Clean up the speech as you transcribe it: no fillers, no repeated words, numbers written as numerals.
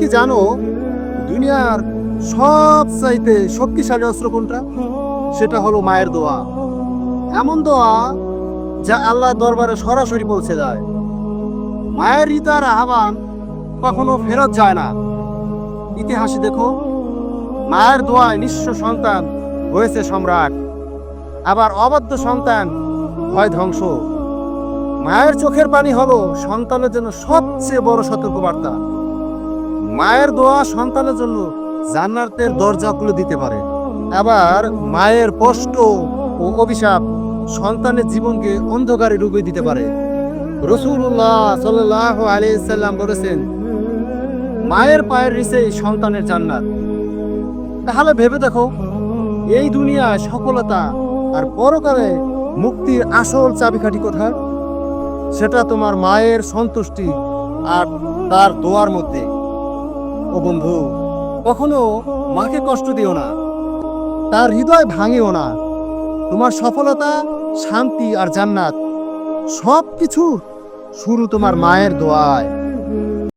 কি জানো দুনিয়ার সবচাইতে শক্তিশালী অস্ত্র কোনটা? সেটা হলো মায়ের দোয়া। এমন দোয়া যা আল্লাহ দরবারে সরাসরি পৌঁছে যায়। মায়ের হৃদয়ের আহ্বান কখনো ফেরত যায় না। ইতিহাসে দেখো, মায়ের দোয়ায় নিঃস্ব সন্তান হয়েছে সম্রাট, আবার অবাধ্য সন্তান হয় ধ্বংস। মায়ের চোখের পানি হলো সন্তানের জন্য সবচেয়ে বড় সতর্কবার্তা। মায়ের দোয়া সন্তানের জন্য জান্নাতের দরজা খুলে দিতে পারে। আবার মায়ের কষ্ট ও অভিশাপ সন্তানের জীবনকে অন্ধকারে ডুবিয়ে দিতে পারে। রাসূলুল্লাহ সাল্লাল্লাহু আলাইহি সাল্লাম বলেছেন, মায়ের পায়ের নিচেই সন্তানের জান্নাত। তাহলে ভেবে দেখো, এই দুনিয়ায় সফলতা আর পরকালে মুক্তির আসল চাবিকাঠি কোথায়? সেটা তোমার মায়ের সন্তুষ্টি আর তার দোয়ার মধ্যে। ও বন্ধু, কখনো মাকে কষ্ট দিও না, তার হৃদয় ভাঙিও না। তোমার সফলতা, শান্তি আর জান্নাত সব কিছু শুরু তোমার মায়ের দোয়ায়।